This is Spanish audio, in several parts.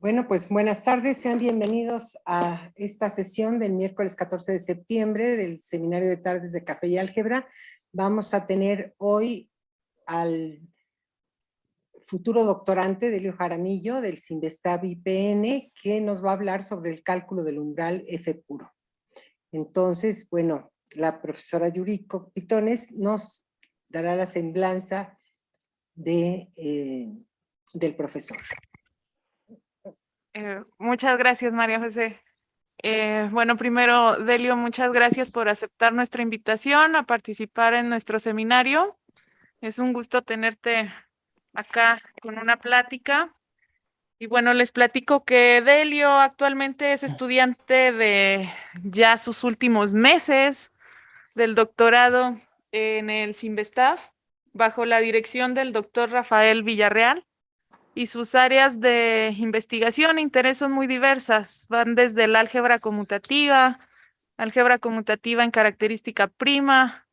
Bueno, pues buenas tardes, sean bienvenidos a esta sesión del miércoles 14 de septiembre del Seminario de Tardes de Café y Álgebra. Vamos a tener hoy al futuro doctorante Delio Jaramillo del Sinvestav IPN, que nos va a hablar sobre el cálculo del umbral F puro. Entonces, bueno, la profesora Yuriko Pitones nos dará la semblanza del profesor. Muchas gracias, María José. Bueno, primero, Delio, muchas gracias por aceptar nuestra invitación a participar en nuestro seminario. Es un gusto tenerte acá con una plática. Y bueno, les platico que Delio actualmente es estudiante de ya sus últimos meses del doctorado en el Sinvestav, bajo la dirección del doctor Rafael Villarreal. Y sus áreas de investigación e interés son muy diversas. Van desde el álgebra conmutativa en característica prima,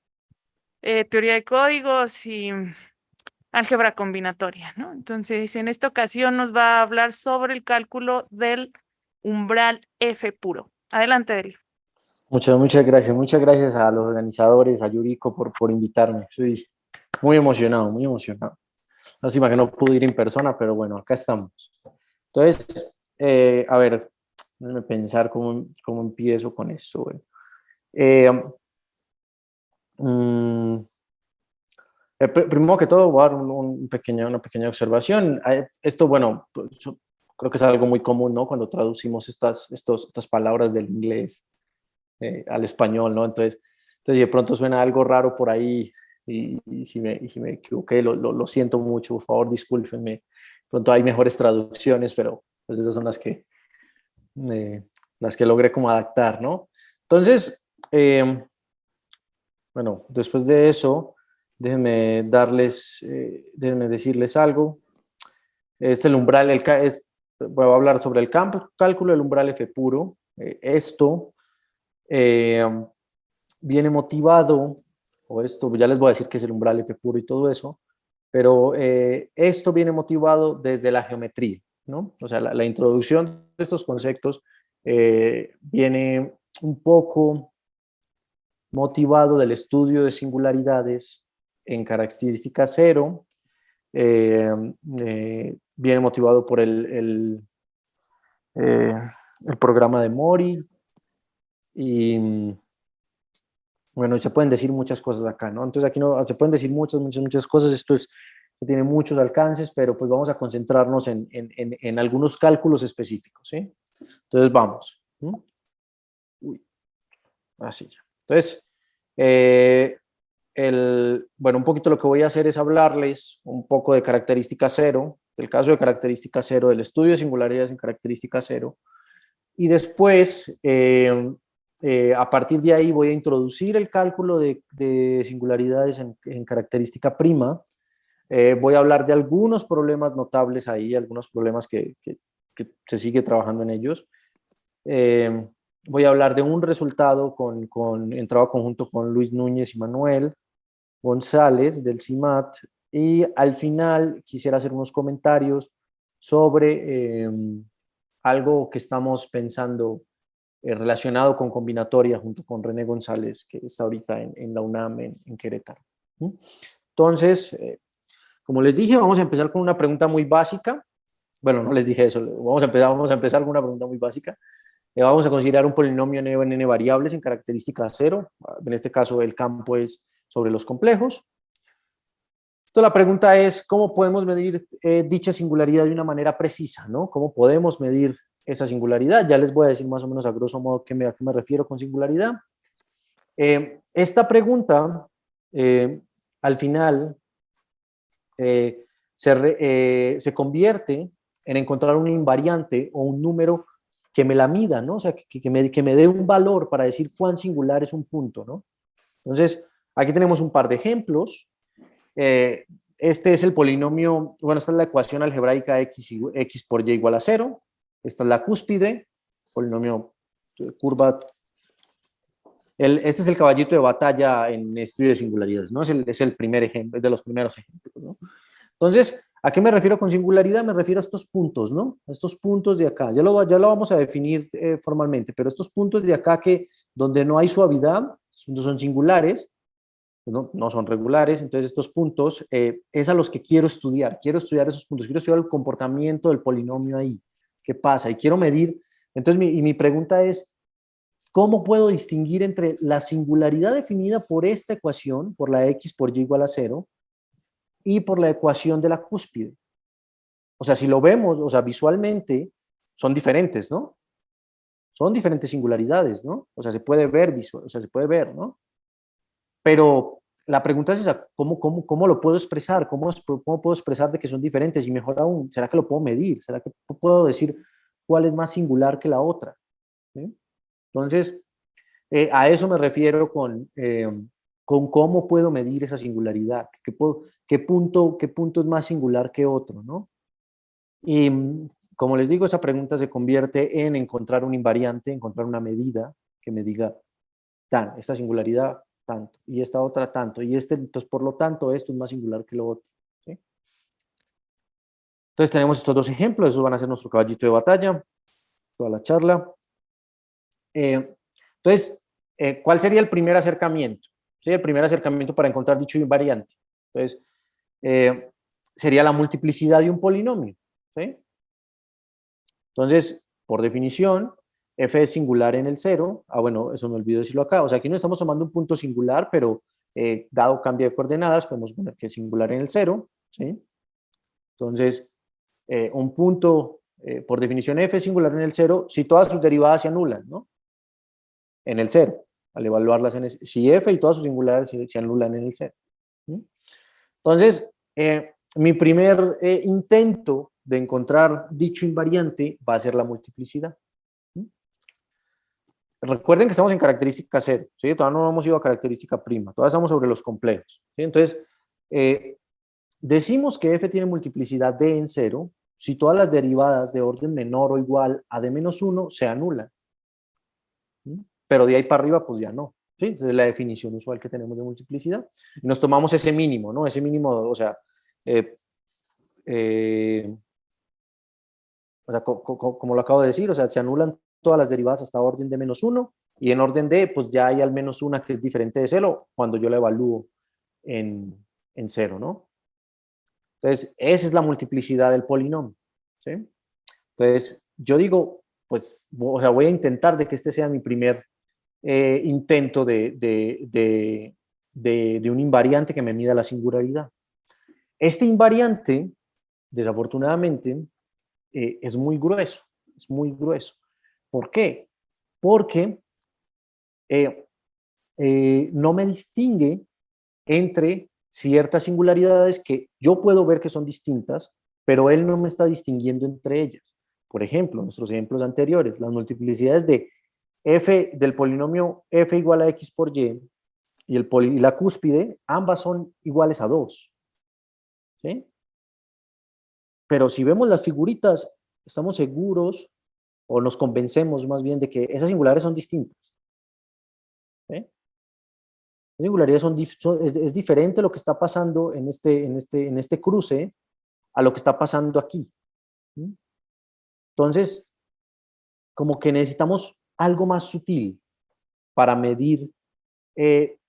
teoría de códigos y álgebra combinatoria, ¿no? Entonces, en esta ocasión nos va a hablar sobre el cálculo del umbral F puro. Adelante, Delio. Muchas gracias. Muchas gracias a los organizadores, a Yuriko por invitarme. Estoy muy emocionado, muy emocionado. Lástima que no pude ir en persona, pero bueno, acá estamos. Entonces, a ver, déjenme pensar cómo empiezo con esto. Bueno. Primero que todo, voy a dar una pequeña observación. Esto, bueno, pues, creo que es algo muy común, ¿no? Cuando traducimos estas palabras del inglés al español, ¿no? Entonces, de pronto suena algo raro por ahí. Y si me equivoqué, lo siento mucho, por favor, discúlpenme. Pronto hay mejores traducciones, pero pues esas son las que logré como adaptar, ¿no? Entonces, bueno, después de eso, déjenme decirles algo. El umbral, voy a hablar sobre el cálculo del umbral F puro. Esto viene motivado, o esto ya les voy a decir qué es el umbral F puro y todo eso, pero esto viene motivado desde la geometría, ¿no? O sea, la introducción de estos conceptos viene un poco motivado del estudio de singularidades en característica cero, viene motivado por el programa de Mori y bueno, se pueden decir muchas cosas acá, ¿no? Entonces aquí no, se pueden decir muchas cosas, esto tiene muchos alcances, pero pues vamos a concentrarnos en algunos cálculos específicos, ¿sí? Entonces vamos. Uy, así ya. Entonces, bueno, un poquito lo que voy a hacer es hablarles un poco de característica cero, del caso de característica cero, del estudio de singularidades en característica cero, y después, a partir de ahí voy a introducir el cálculo de singularidades en característica prima. Voy a hablar de algunos problemas notables ahí, algunos problemas que se sigue trabajando en ellos. Voy a hablar de un resultado en trabajo conjunto con Luis Núñez y Manuel González del CIMAT, y al final quisiera hacer unos comentarios sobre algo que estamos pensando relacionado con combinatoria junto con René González, que está ahorita en la UNAM en Querétaro. Entonces, como les dije, vamos a empezar con una pregunta muy básica. Bueno, no les dije eso, vamos a empezar con una pregunta muy básica. Vamos a considerar un polinomio en n variables en característica cero. En este caso, el campo es sobre los complejos. Entonces, la pregunta es, ¿cómo podemos medir dicha singularidad de una manera precisa, ¿no? ¿Cómo podemos medir esa singularidad? Ya les voy a decir más o menos a grosso modo a qué me refiero con singularidad. Esta pregunta, al final, se convierte en encontrar un invariante o un número que me la mida, ¿no? O sea, que me dé un valor para decir cuán singular es un punto, ¿no? Entonces, aquí tenemos un par de ejemplos. Este es el polinomio, bueno, esta es la ecuación algebraica x por y igual a 0. Esta es la cúspide, polinomio curva. Este es el caballito de batalla en estudio de singularidades, ¿no? Es el primer ejemplo, es de los primeros ejemplos, ¿no? Entonces, ¿A qué me refiero con singularidad? Me refiero a estos puntos, ¿no? A estos puntos de acá. Ya lo vamos a definir formalmente, pero estos puntos de acá que donde no hay suavidad, son singulares, no son regulares, entonces estos puntos es a los que quiero estudiar esos puntos, quiero estudiar el comportamiento del polinomio ahí, qué pasa, y quiero medir. Entonces mi pregunta es, ¿cómo puedo distinguir entre la singularidad definida por esta ecuación, por la x por y igual a 0, y por la ecuación de la cúspide? O sea, si lo vemos, o sea, visualmente son diferentes, ¿no? Son diferentes singularidades, ¿no? O sea, se puede ver visual, o sea, se puede ver, ¿no? Pero la pregunta es esa, ¿cómo lo puedo expresar? ¿Cómo puedo expresar de que son diferentes? Y mejor aún, ¿será que lo puedo medir? ¿Será que puedo decir cuál es más singular que la otra? ¿Sí? Entonces, a eso me refiero con cómo puedo medir esa singularidad. ¿Qué punto es más singular que otro, ¿no? Y como les digo, esa pregunta se convierte en encontrar un invariante, encontrar una medida que me diga, esta singularidad tanto, y esta otra tanto, y entonces por lo tanto esto es más singular que lo otro. ¿Sí? Entonces tenemos estos dos ejemplos, esos van a ser nuestro caballito de batalla, toda la charla. Entonces, ¿cuál sería el primer acercamiento? ¿Sí? El primer acercamiento para encontrar dicho invariante. Entonces, sería la multiplicidad de un polinomio. ¿Sí? Entonces, por definición, f es singular en el 0. Bueno, eso me olvidé decirlo acá. O sea, aquí no estamos tomando un punto singular, pero dado cambio de coordenadas, podemos poner que es singular en el 0. ¿Sí? Entonces, un punto, por definición, f es singular en el 0 si todas sus derivadas se anulan, ¿no? En el 0, al evaluarlas si f y todas sus singulares se anulan en el 0. ¿Sí? Entonces, mi primer intento de encontrar dicho invariante va a ser la multiplicidad. Recuerden que estamos en característica 0, ¿sí? Todavía no hemos ido a característica prima, todavía estamos sobre los complejos. ¿Sí? Entonces, decimos que f tiene multiplicidad d en 0 si todas las derivadas de orden menor o igual a d menos 1 se anulan. ¿Sí? Pero de ahí para arriba, pues ya no. ¿Sí? Esa es la definición usual que tenemos de multiplicidad. Y nos tomamos ese mínimo, ¿no? Ese mínimo, o sea, como lo acabo de decir, o sea, se anulan todas las derivadas hasta orden de menos 1 y en orden de, pues ya hay al menos una que es diferente de 0 cuando yo la evalúo en 0, ¿no? Entonces, esa es la multiplicidad del polinomio, ¿sí? Entonces, yo digo, pues, o sea, voy a intentar de que este sea mi primer intento de un invariante que me mida la singularidad. Este invariante, desafortunadamente, es muy grueso, es muy grueso. ¿Por qué? Porque no me distingue entre ciertas singularidades que yo puedo ver que son distintas, pero él no me está distinguiendo entre ellas. Por ejemplo, nuestros ejemplos anteriores, las multiplicidades de f del polinomio f igual a x por y y la cúspide, ambas son iguales a 2. ¿Sí? Pero si vemos las figuritas, estamos seguros o nos convencemos más bien de que esas singulares son distintas. ¿Sí? Las singularidades es diferente lo que está pasando en este cruce a lo que está pasando aquí. ¿Sí? Entonces, como que necesitamos algo más sutil para medir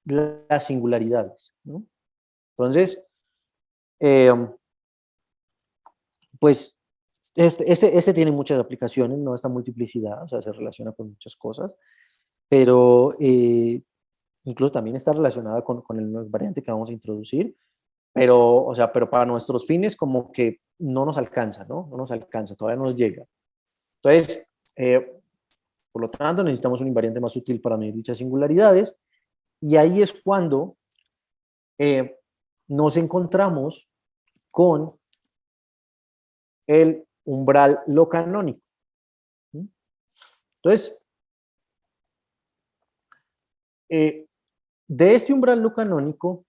las singularidades, ¿no? Entonces, pues este tiene muchas aplicaciones, ¿no? Esta multiplicidad, o sea, se relaciona con muchas cosas, pero incluso también está relacionada con el variante que vamos a introducir, pero, o sea, pero para nuestros fines como que no nos alcanza, ¿no? No nos alcanza, todavía no nos llega. Entonces, por lo tanto, necesitamos un invariante más útil para medir dichas singularidades, y ahí es cuando nos encontramos con el umbral locanónico. Entonces, de este umbral locanónico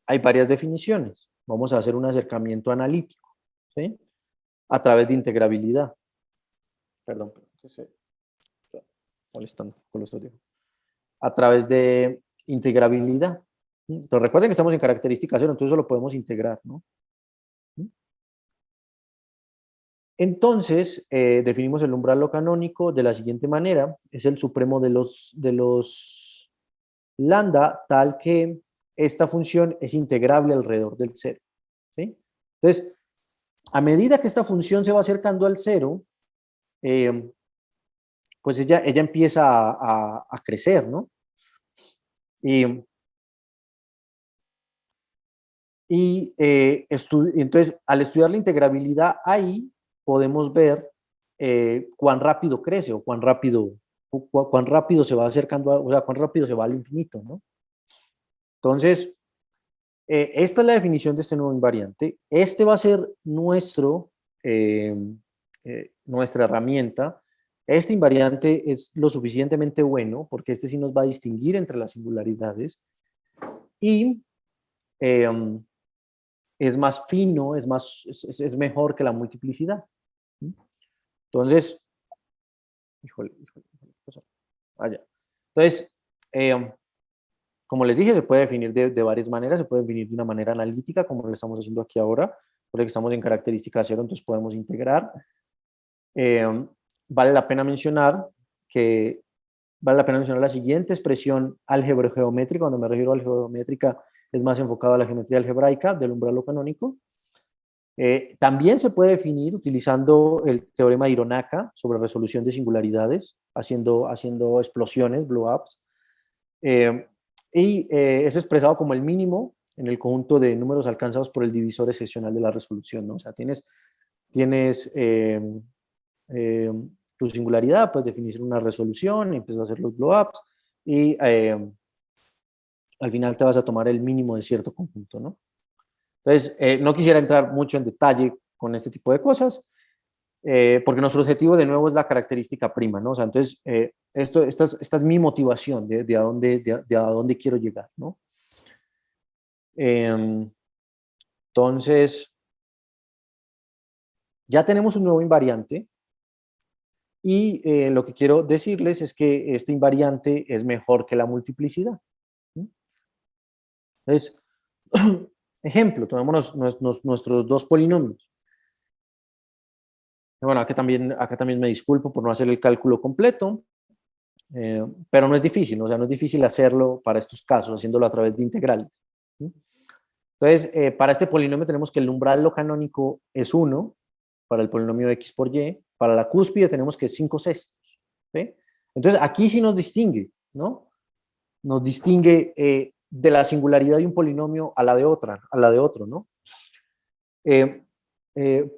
hay varias definiciones. Vamos a hacer un acercamiento analítico, ¿sí? A través de integrabilidad. Perdón, que se está molestando con los audios. A través de integrabilidad. Entonces recuerden que estamos en característica 0, entonces eso lo podemos integrar, ¿no? Entonces, definimos el umbral lo canónico de la siguiente manera. Es el supremo de los lambda, tal que esta función es integrable alrededor del cero. ¿Sí? Entonces, a medida que esta función se va acercando al cero, pues ella empieza a crecer, ¿no? Entonces, al estudiar la integrabilidad ahí, podemos ver cuán rápido crece o cuán rápido se va acercando, o sea, cuán rápido se va al infinito, ¿no? Entonces, esta es la definición de este nuevo invariante. Este va a ser nuestra herramienta. Este invariante es lo suficientemente bueno porque este sí nos va a distinguir entre las singularidades y es más fino, es mejor que la multiplicidad. Entonces, híjole, ¿qué pasó? Entonces, como les dije, se puede definir de varias maneras. Se puede definir de una manera analítica, como lo estamos haciendo aquí ahora, porque estamos en característica cero, entonces podemos integrar. Vale la pena mencionar la siguiente expresión álgebro-geométrica. Cuando me refiero a álgebro-geométrica, es más enfocado a la geometría algebraica del umbral lo canónico. También se puede definir utilizando el teorema de Hironaka sobre resolución de singularidades, haciendo explosiones, blow-ups. Es expresado como el mínimo en el conjunto de números alcanzados por el divisor excepcional de la resolución, ¿no? O sea, tienes tu singularidad, puedes definir una resolución, empiezas a hacer los blow-ups y al final te vas a tomar el mínimo de cierto conjunto, ¿no? Entonces, no quisiera entrar mucho en detalle con este tipo de cosas, porque nuestro objetivo de nuevo es la característica prima, ¿no? O sea, entonces, esta es mi motivación de a dónde quiero llegar, ¿no? Entonces, ya tenemos un nuevo invariante y lo que quiero decirles es que este invariante es mejor que la multiplicidad. Entonces, ejemplo, tomémonos nuestros dos polinomios. Bueno, acá también me disculpo por no hacer el cálculo completo, pero no es difícil, ¿no? O sea, no es difícil hacerlo para estos casos, haciéndolo a través de integrales. Entonces, para este polinomio tenemos que el umbral lo canónico es 1, para el polinomio x por y, para la cúspide tenemos que es 5/6. ¿Sí? Entonces, aquí sí nos distingue, ¿no? Nos distingue de la singularidad de un polinomio a la de otro, ¿no?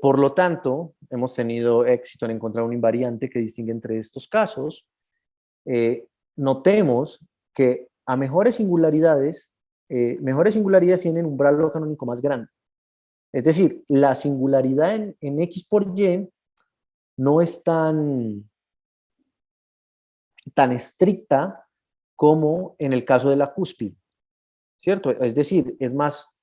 Por lo tanto, hemos tenido éxito en encontrar un invariante que distingue entre estos casos. Notemos que a mejores singularidades tienen umbral lo canónico más grande. Es decir, la singularidad en x por y no es tan estricta como en el caso de la cúspide, ¿cierto? Es decir, es más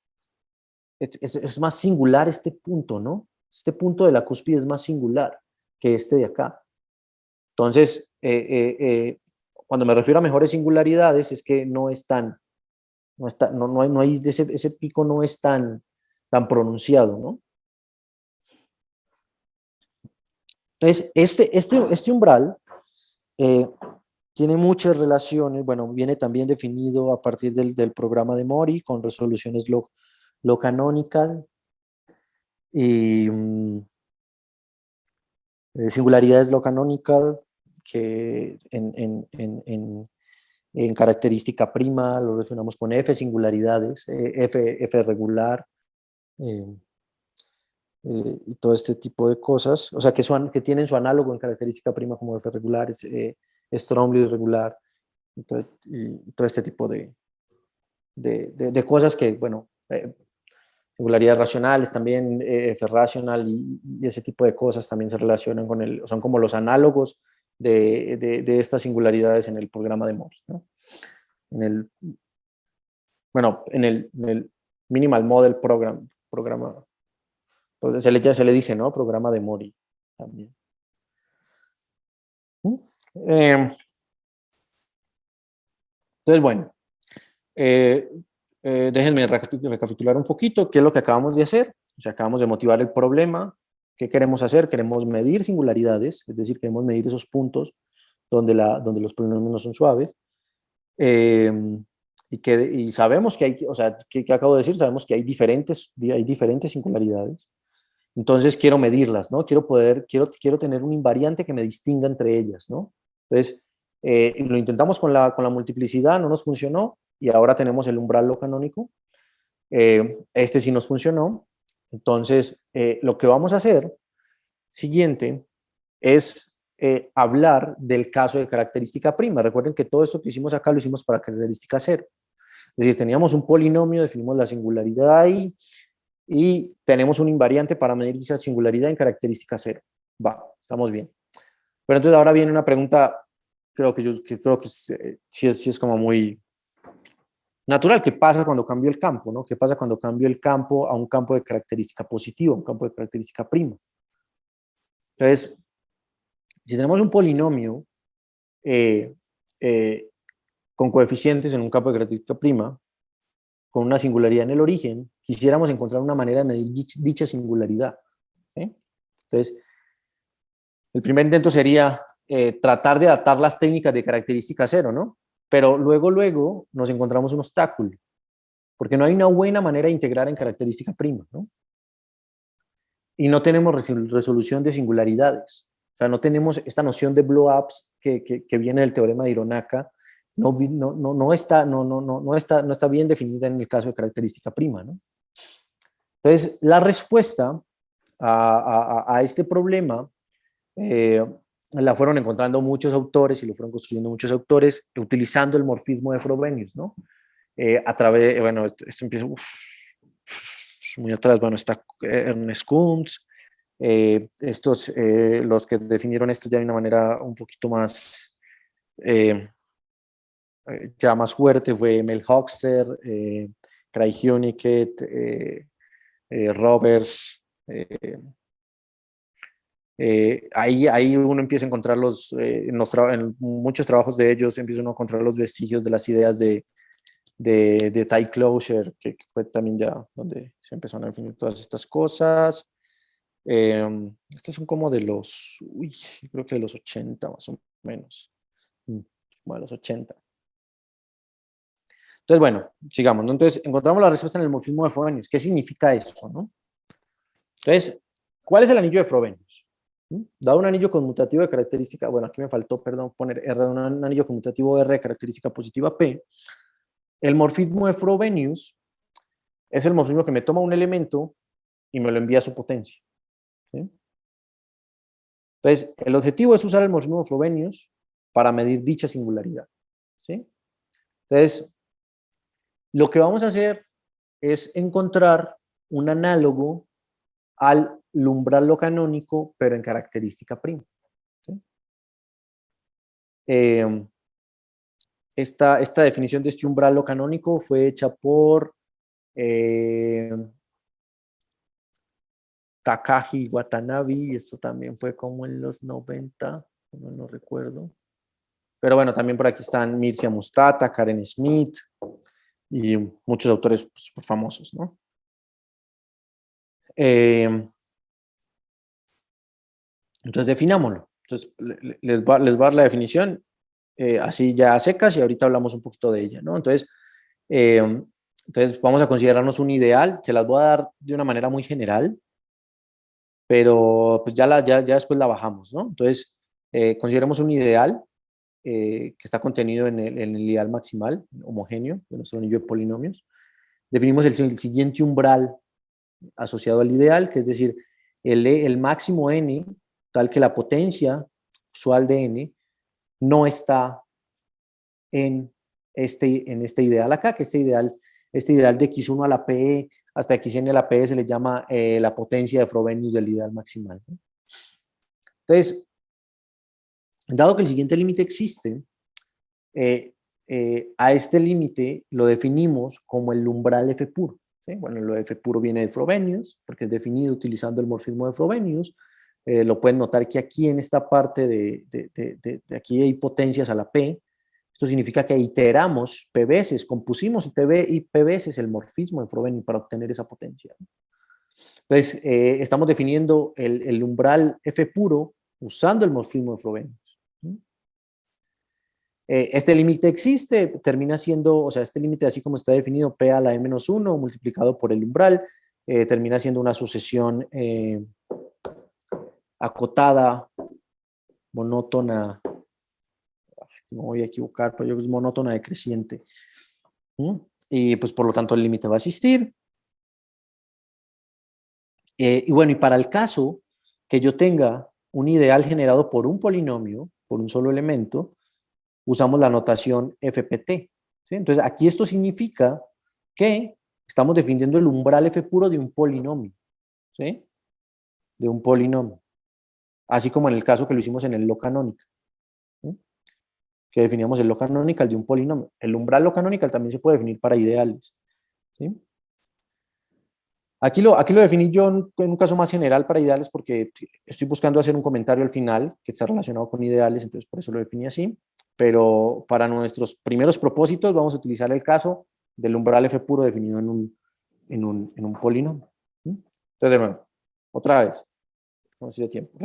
singular este punto, ¿no? Este punto de la cúspide es más singular que este de acá. Entonces, cuando me refiero a mejores singularidades, es que ese pico no es tan pronunciado, ¿no? Entonces, este umbral tiene muchas relaciones. Bueno, viene también definido a partir del programa de Mori con resoluciones lo canonical y singularidades lo canonical que en característica prima lo relacionamos con F singularidades, F regular y todo este tipo de cosas, o sea, que tienen su análogo en característica prima como F regular, Stromly regular, y todo este tipo de cosas que, bueno, singularidades racionales también, F racional y ese tipo de cosas también se relacionan son como los análogos de estas singularidades en el programa de Mori, ¿no? En el Minimal Model programa se le dice, ¿no? Programa de Mori también. Entonces, bueno, déjenme recapitular un poquito qué es lo que acabamos de hacer. O sea, acabamos de motivar el problema ¿Qué queremos hacer? Queremos medir singularidades, es decir, queremos medir esos puntos donde los polinomios no son suaves. Y sabemos que hay, o sea, ¿qué acabo de decir? Sabemos que hay diferentes singularidades. Entonces quiero medirlas, ¿no? Quiero tener un invariante que me distinga entre ellas, ¿no? Entonces, lo intentamos con la multiplicidad, no nos funcionó, y ahora tenemos el umbral lo canónico. Este sí nos funcionó. Entonces, lo que vamos a hacer siguiente es hablar del caso de característica prima. Recuerden que todo esto que hicimos acá lo hicimos para característica cero. Es decir, teníamos un polinomio, definimos la singularidad ahí, y tenemos un invariante para medir esa singularidad en característica cero. Va, estamos bien. Pero entonces ahora viene una pregunta, creo que sí es como muy natural. ¿Qué pasa cuando cambio el campo, no? ¿Qué pasa cuando cambio el campo a un campo de característica positiva, un campo de característica prima? Entonces, si tenemos un polinomio con coeficientes en un campo de característica prima, con una singularidad en el origen, quisiéramos encontrar una manera de medir dicha singularidad, ¿sí? Entonces, el primer intento sería tratar de adaptar las técnicas de característica cero, ¿no? Pero luego nos encontramos un obstáculo, porque no hay una buena manera de integrar en característica prima, ¿no? Y no tenemos resolución de singularidades. O sea, no tenemos esta noción de blow-ups que viene del teorema de Hironaka. No está bien definida en el caso de característica prima, ¿no? Entonces, la respuesta a este problema la fueron encontrando muchos autores y lo fueron construyendo muchos autores utilizando el morfismo de Frobenius, ¿no? A través, bueno, esto empieza muy atrás, bueno, está Ernest Kuntz, los que definieron esto ya de una manera un poquito más ya más fuerte fue Emil Hoxter, Craig Hunnekett, Roberts. Ahí uno empieza a encontrar en muchos trabajos de ellos empieza uno a encontrar los vestigios de las ideas de tight closure, que fue también ya donde se empezaron a definir todas estas cosas. Estos son como de creo que de los 80 más o menos, como de los 80. Entonces, bueno, sigamos, ¿no? Entonces, encontramos la respuesta en el morfismo de Frobenius. ¿Qué significa eso, no? Entonces, ¿cuál es el anillo de Frobenius? Dado un anillo conmutativo de característica, bueno, aquí me faltó, perdón, poner R, un anillo conmutativo R de característica positiva P. El morfismo de Frobenius es el morfismo que me toma un elemento y me lo envía a su potencia, ¿sí? Entonces, el objetivo es usar el morfismo de Frobenius para medir dicha singularidad, ¿sí? Entonces, lo que vamos a hacer es encontrar un análogo al umbral lo canónico, pero en característica prima, ¿sí? Esta definición de este umbral lo canónico fue hecha por Takagi Watanabe, y esto también fue como en los 90, no recuerdo. Pero bueno, también por aquí están Mircea Mustata, Karen Smith y muchos autores super famosos, ¿no? Entonces definámoslo. Entonces les va a dar la definición así ya a secas y ahorita hablamos un poquito de ella, ¿no? Entonces vamos a considerarnos un ideal. Se las voy a dar de una manera muy general, pero pues ya después la bajamos, ¿no? Entonces consideremos un ideal que está contenido en el ideal maximal homogéneo de nuestro anillo de polinomios. Definimos el siguiente umbral asociado al ideal, que es decir, el máximo n, tal que la potencia usual de n no está en este ideal acá, que este ideal de x1 a la p hasta xn a la p se le llama la potencia de Frobenius del ideal maximal, ¿no? Entonces, dado que el siguiente límite existe, a este límite lo definimos como el umbral F puro, ¿sí? Bueno, lo F puro viene de Frobenius, porque es definido utilizando el morfismo de Frobenius. Lo pueden notar que aquí en esta parte de aquí hay potencias a la P. Esto significa que iteramos P veces, compusimos P veces el morfismo de Frobenius para obtener esa potencia, ¿no? Entonces, estamos definiendo el umbral F puro usando el morfismo de Frobenius. Este límite existe, termina siendo, o sea, este límite así como está definido, P a la E-1 multiplicado por el umbral, termina siendo una sucesión acotada, monótona, no voy a equivocar, pero yo creo que es monótona decreciente. Y pues por lo tanto el límite va a existir. Y bueno, y para el caso que yo tenga un ideal generado por un polinomio, por un solo elemento, usamos la notación FPT. ¿Sí? Entonces aquí esto significa que estamos definiendo el umbral F puro de un polinomio. ¿Sí? De un polinomio. Así como en el caso que lo hicimos en el lo canonical. ¿Sí? Que definíamos el lo canonical de un polinomio. El umbral lo canonical también se puede definir para ideales. ¿Sí? Aquí lo definí yo en un caso más general para ideales porque estoy buscando hacer un comentario al final que está relacionado con ideales, entonces por eso lo definí así. Pero para nuestros primeros propósitos vamos a utilizar el caso del umbral F puro definido en un polinomio. Entonces, de nuevo, otra vez, no sé si hay tiempo,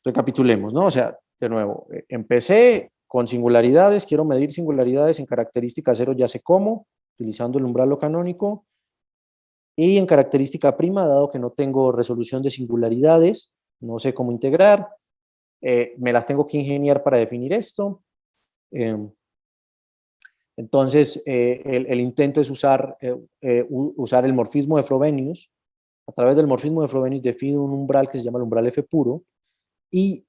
recapitulemos, ¿no? O sea, de nuevo, empecé con singularidades, quiero medir singularidades en característica cero, ya sé cómo, utilizando el umbral lo canónico. Y en característica prima, dado que no tengo resolución de singularidades, no sé cómo integrar, me las tengo que ingeniar para definir esto. Entonces, el intento es usar el morfismo de Frobenius. A través del morfismo de Frobenius defino un umbral que se llama el umbral F puro. Y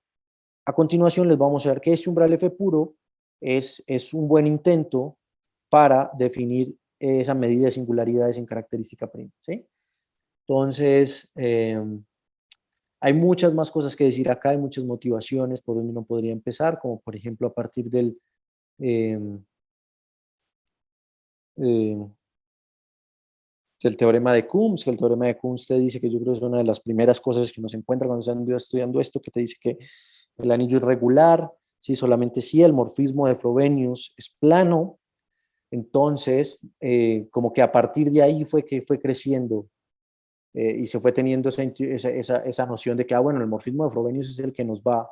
a continuación les vamos a ver que este umbral F puro es un buen intento para definir esa medida de singularidades en característica prima. ¿Sí? Entonces, hay muchas más cosas que decir acá, hay muchas motivaciones por donde uno podría empezar, como por ejemplo a partir del teorema de Kunz, que el teorema de Kunz te dice que yo creo que es una de las primeras cosas que uno se encuentra cuando está estudiando esto, que te dice que el anillo es regular, si solamente si el morfismo de Frobenius es plano. Entonces, como que a partir de ahí fue que fue creciendo y se fue teniendo esa noción de que, bueno, el morfismo de Frobenius es el que nos va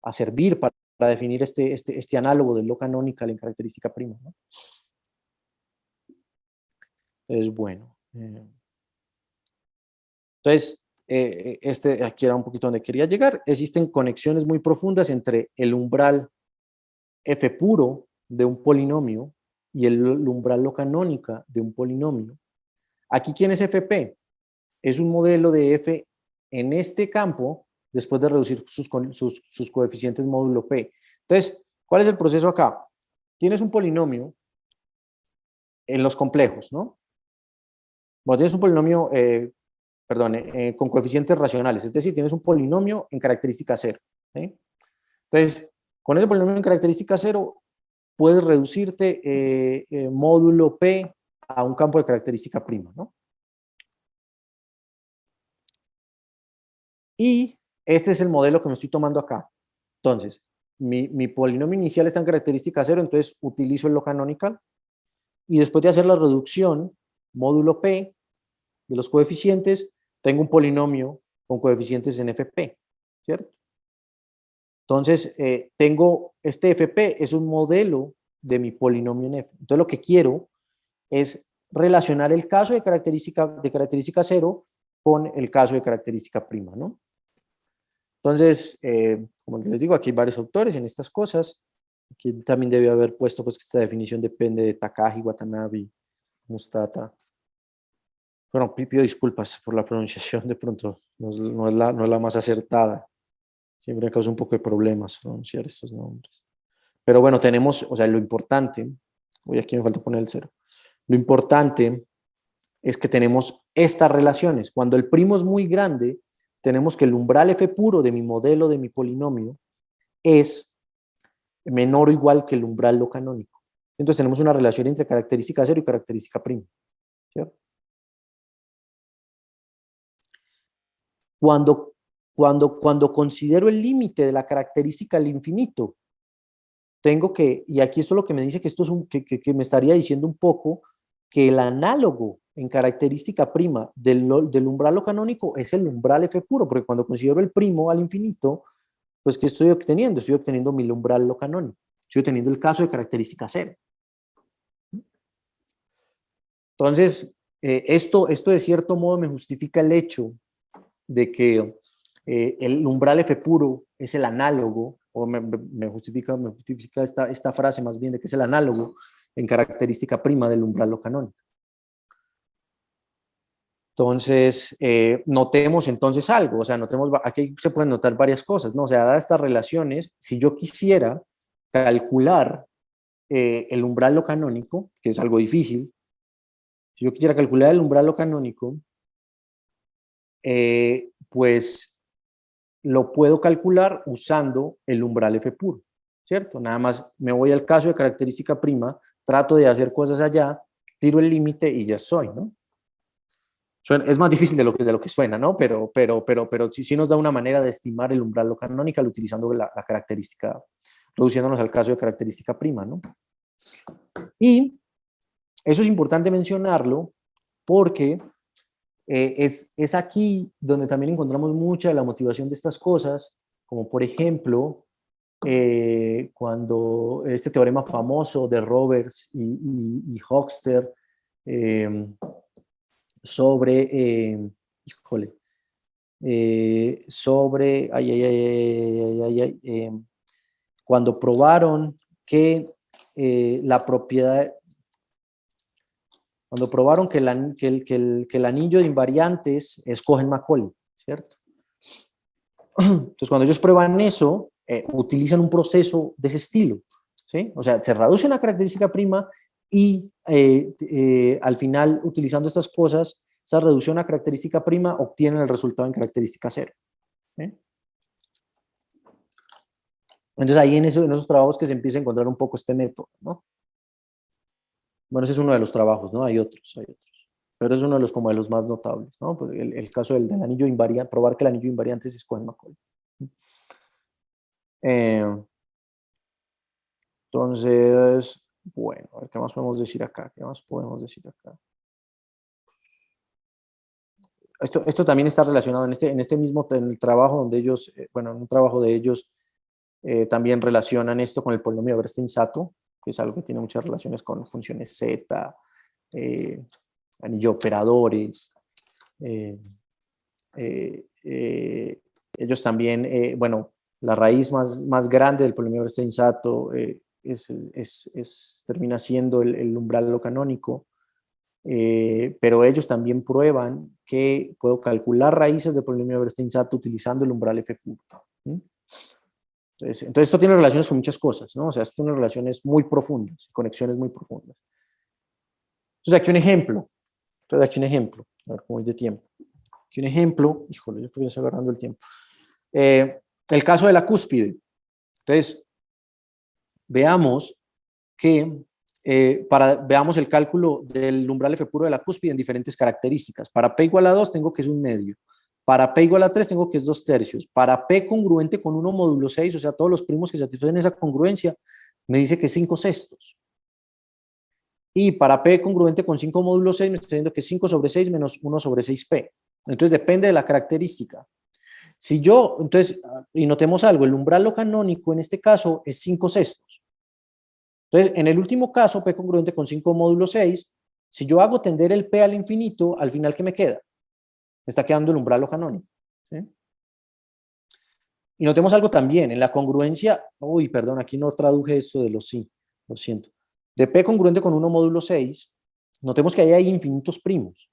a servir para definir este análogo del lo canonical en característica prima, ¿no? Es bueno. Entonces, aquí era un poquito donde quería llegar. Existen conexiones muy profundas entre el umbral F puro de un polinomio y el umbral lo canónica de un polinomio. Aquí, ¿quién es FP? Es un modelo de F en este campo después de reducir sus coeficientes módulo P. Entonces, ¿cuál es el proceso acá? Tienes un polinomio en los complejos, ¿no? Bueno, tienes un polinomio, con coeficientes racionales, es decir, tienes un polinomio en característica cero. ¿Sí? Entonces, con ese polinomio en característica cero, puedes reducirte módulo P a un campo de característica prima, ¿no? Y este es el modelo que me estoy tomando acá. Entonces, mi polinomio inicial está en característica cero, entonces utilizo el lo canonical. Y después de hacer la reducción, módulo P de los coeficientes, tengo un polinomio con coeficientes en FP, ¿cierto? Entonces, tengo este FP, es un modelo de mi polinomio en F. Entonces, lo que quiero es relacionar el caso de característica cero con el caso de característica prima, ¿no? Entonces, como les digo, aquí hay varios autores en estas cosas. Aquí también debe haber puesto pues, que esta definición depende de Takagi, Watanabe, Mustata. Bueno, pido disculpas por la pronunciación, de pronto no es la más acertada. Siempre me causa un poco de problemas pronunciar estos nombres. Pero bueno, tenemos, o sea, lo importante, hoy aquí me falta poner el cero. Lo importante es que tenemos estas relaciones. Cuando el primo es muy grande, tenemos que el umbral F puro de mi modelo de mi polinomio es menor o igual que el umbral lo canónico. Entonces tenemos una relación entre característica cero y característica prima. ¿Cierto? Cuando considero el límite de la característica al infinito, tengo que, y aquí esto es lo que me dice que esto es que me estaría diciendo un poco que el análogo en característica prima del umbral lo canónico es el umbral F puro, porque cuando considero el primo al infinito, pues ¿qué estoy obteniendo? Estoy obteniendo mi umbral lo canónico. Estoy obteniendo el caso de característica cero. Entonces, esto de cierto modo me justifica el hecho de que el umbral F puro es el análogo, o me justifica esta frase más bien de que es el análogo en característica prima del umbral lo canónico. Entonces, notemos entonces algo, o sea, aquí se pueden notar varias cosas, ¿no? O sea, dadas estas relaciones, si yo quisiera calcular el umbral lo canónico, que es algo difícil, si yo quisiera calcular el umbral lo canónico, pues lo puedo calcular usando el umbral F puro, ¿cierto? Nada más me voy al caso de característica prima, trato de hacer cosas allá, tiro el límite y ya estoy, ¿no? Es más difícil de lo que suena, ¿no? Pero sí nos da una manera de estimar el umbral lo canónico utilizando la característica, reduciéndonos al caso de característica prima, ¿no? Y eso es importante mencionarlo porque es aquí donde también encontramos mucha de la motivación de estas cosas, como por ejemplo, cuando este teorema famoso de Roberts y Hochster sobre, cuando probaron que la propiedad, cuando probaron que el anillo de invariantes es Cohen-Macaulay, ¿cierto? Entonces, cuando ellos prueban eso, utilizan un proceso de ese estilo, ¿sí? O sea, se reduce una característica prima y al final, utilizando estas cosas, esa reducción a característica prima, obtienen el resultado en característica cero, ¿sí? Entonces, ahí en esos trabajos que se empieza a encontrar un poco este método, ¿no? Bueno, ese es uno de los trabajos, ¿no? Hay otros. Pero es uno de los, como de los más notables, ¿no? Pues el caso del anillo invariante, probar que el anillo invariante es Cohen-Macaulay. Entonces, bueno, a ver qué más podemos decir acá. Esto también está relacionado en este mismo en el trabajo donde ellos, en un trabajo de ellos, también relacionan esto con el polinomio de Bernstein-Sato, que es algo que tiene muchas relaciones con funciones Z, anillo operadores. Ellos también, la raíz más grande del polinomio de Bernstein-Sato termina siendo el umbral lo canónico, pero ellos también prueban que puedo calcular raíces del polinomio de Bernstein-Sato utilizando el umbral F puro. Entonces, esto tiene relaciones con muchas cosas, ¿no? O sea, esto tiene relaciones muy profundas, conexiones muy profundas. Entonces, aquí un ejemplo. A ver cómo es de tiempo. Aquí un ejemplo, híjole, yo estoy agarrando el tiempo. El caso de la cúspide. Entonces, veamos que, veamos el cálculo del umbral F puro de la cúspide en diferentes características. Para P igual a 2 tengo que es 1/2. Para P igual a 3 tengo que es 2/3. Para P congruente con 1 módulo 6, o sea, todos los primos que satisfacen esa congruencia, me dice que es 5/6. Y para P congruente con 5 módulo 6 me está diciendo que es 5/6 menos 1/6P. Entonces depende de la característica. Si yo, entonces, y notemos algo, el umbral lo canónico en este caso es 5/6. Entonces, en el último caso, P congruente con 5 módulo 6, si yo hago tender el P al infinito, al final, ¿qué me queda? Me está quedando el umbral lo canónico, ¿sí? Y notemos algo también, en la congruencia, perdón, aquí no traduje esto de los sí, lo siento. De P congruente con 1 módulo 6, notemos que ahí hay infinitos primos.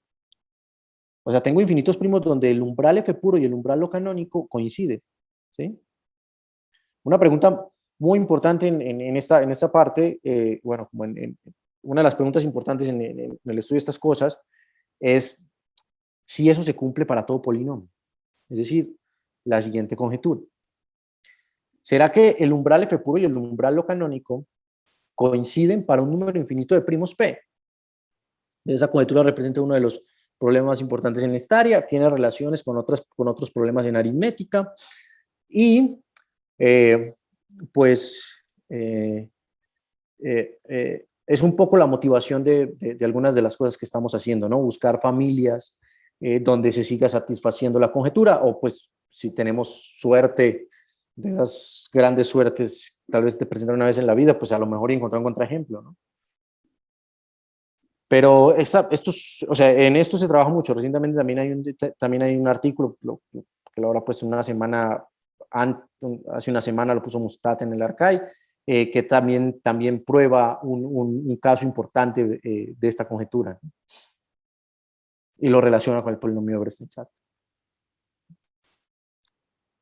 O sea, tengo infinitos primos donde el umbral F puro y el umbral lo canónico coinciden, ¿sí? Una pregunta muy importante en esta parte, como una de las preguntas importantes en el estudio de estas cosas es si eso se cumple para todo polinomio. Es decir, la siguiente conjetura. ¿Será que el umbral F puro y el umbral lo canónico coinciden para un número infinito de primos P? Esa conjetura representa uno de los problemas importantes en esta área, tiene relaciones con otros problemas en aritmética es un poco la motivación de algunas de las cosas que estamos haciendo, ¿no? Buscar familias donde se siga satisfaciendo la conjetura, o pues si tenemos suerte, de esas grandes suertes, tal vez te presentan una vez en la vida, pues a lo mejor encontrar un contraejemplo, ¿no? Pero o sea, en esto se trabaja mucho. Recientemente también hay un artículo que lo habrá puesto una semana, hace una semana lo puso Mustat en el Arcai, que también prueba un caso importante de esta conjetura, ¿no? Y lo relaciona con el polinomio de Brest-Insato.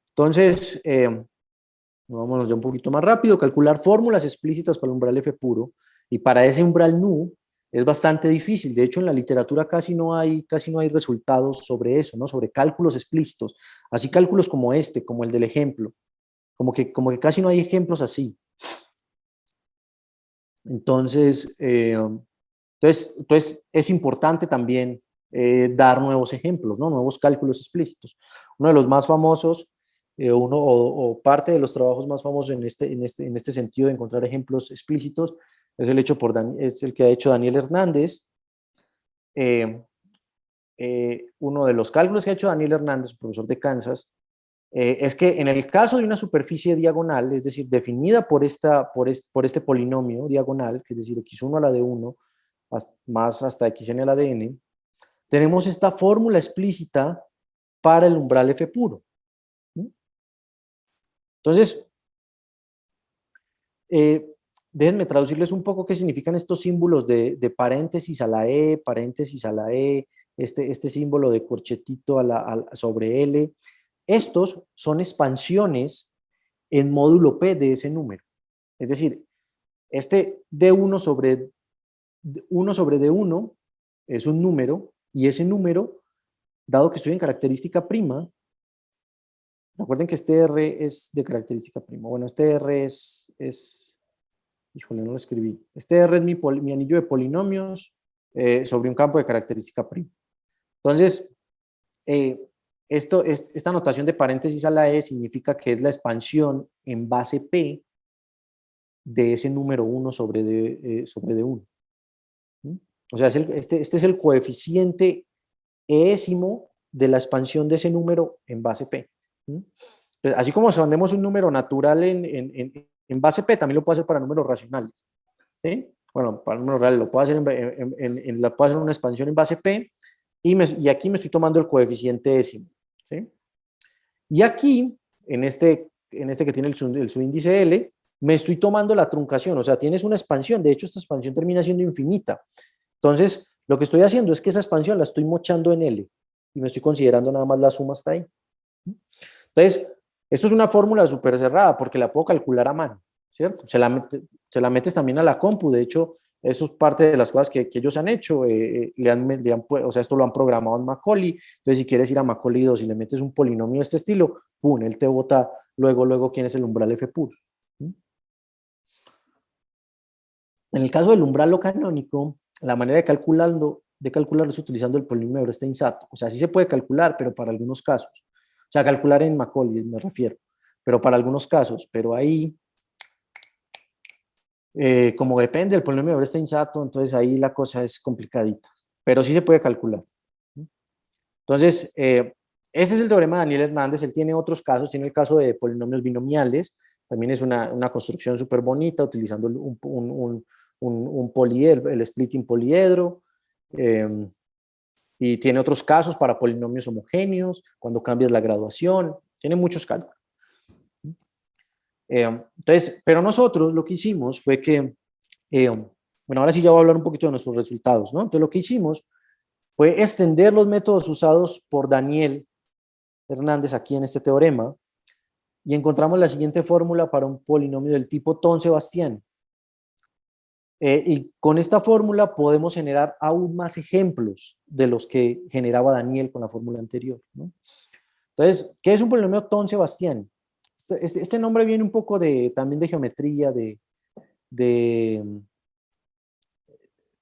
Entonces, vámonos ya un poquito más rápido. Calcular fórmulas explícitas para el umbral F puro, y para ese umbral nu es bastante difícil. De hecho, en la literatura casi no hay resultados sobre eso, ¿no? Sobre cálculos explícitos. Así cálculos como este, como el del ejemplo. Como que casi no hay ejemplos así. Entonces es importante también dar nuevos ejemplos, ¿no? Nuevos cálculos explícitos. Uno de los más famosos, o parte de los trabajos más famosos en este sentido de encontrar ejemplos explícitos, es el que ha hecho Daniel Hernández. Uno de los cálculos que ha hecho Daniel Hernández, profesor de Kansas, es que en el caso de una superficie diagonal, es decir, definida por este polinomio diagonal, que es decir, x1 a la de 1 más hasta xn a la de n, tenemos esta fórmula explícita para el umbral F puro. Entonces, déjenme traducirles un poco qué significan estos símbolos de paréntesis a la E, paréntesis a la E, este símbolo de corchetito sobre L. Estos son expansiones en módulo P de ese número. Es decir, este D1 sobre D1 es un número, y ese número, dado que estoy en característica prima, recuerden que este R es de característica prima. Bueno, este R híjole, no lo escribí. Este R es mi anillo de polinomios sobre un campo de característica prima. Entonces, esta notación de paréntesis a la E significa que es la expansión en base P de ese número 1 sobre D1. O sea, este es el coeficiente eésimo de la expansión de ese número en base P. Así como expandemos un número natural en base P, también lo puedo hacer para números racionales. ¿Sí? Bueno, para números reales lo puedo hacer puedo hacer una expansión en base P, y aquí me estoy tomando el coeficiente décimo. ¿Sí? Y aquí, en este que tiene el subíndice L, me estoy tomando la truncación, o sea, tienes una expansión. De hecho, esta expansión termina siendo infinita. Entonces, lo que estoy haciendo es que esa expansión la estoy mochando en L, y me estoy considerando nada más la suma hasta ahí. Entonces, esto es una fórmula súper cerrada porque la puedo calcular a mano, ¿cierto? Se la metes también a la compu. De hecho, eso es parte de las cosas que ellos han hecho. O sea, esto lo han programado en Macaulay. Entonces, si quieres ir a Macaulay 2 y le metes un polinomio de este estilo, ¡pum!, él te bota luego quién es el umbral F puro. En el caso del umbral lo canónico, la manera de calcularlo es utilizando el polinomio de Brest-Insato. O sea, sí se puede calcular, pero para algunos casos. O sea, calcular en Macaulay me refiero, pero para algunos casos. Pero ahí, como depende del polinomio de Brest-Insato, entonces ahí la cosa es complicadita. Pero sí se puede calcular. Entonces, este es el teorema de Daniel Hernández. Él tiene otros casos. Tiene el caso de polinomios binomiales. También es una construcción súper bonita, utilizando un poliedro, el splitting poliedro. Y tiene otros casos para polinomios homogéneos, cuando cambias la graduación. Tiene muchos cálculos. Entonces, pero nosotros lo que hicimos fue que, bueno, ahora sí ya voy a hablar un poquito de nuestros resultados, ¿no? Entonces lo que hicimos fue extender los métodos usados por Daniel Hernández aquí en este teorema, y encontramos la siguiente fórmula para un polinomio del tipo Thom-Sebastiani. Y con esta fórmula podemos generar aún más ejemplos de los que generaba Daniel con la fórmula anterior, ¿no? Entonces, ¿qué es un polinomio Thom-Sebastiani? Este nombre viene un poco también de geometría, de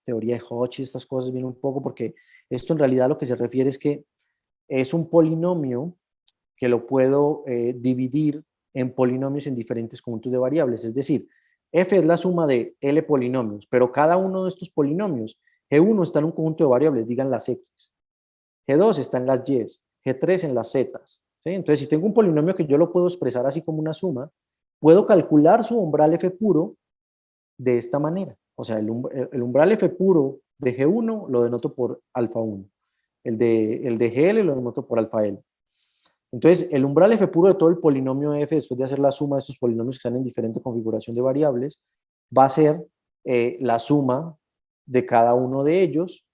teoría de Hodge. Estas cosas vienen un poco porque esto en realidad lo que se refiere es que es un polinomio que lo puedo dividir en polinomios en diferentes conjuntos de variables. Es decir, F es la suma de L polinomios, pero cada uno de estos polinomios, G1 está en un conjunto de variables, digan las X, G2 está en las Y, G3 en las Z. ¿Sí? Entonces, si tengo un polinomio que yo lo puedo expresar así como una suma, puedo calcular su umbral F puro de esta manera. O sea, el umbral F puro de G1 lo denoto por alfa 1. El de GL lo denoto por alfa L. Entonces, el umbral F puro de todo el polinomio F, después de hacer la suma de estos polinomios que están en diferente configuración de variables, va a ser la suma de cada uno de ellos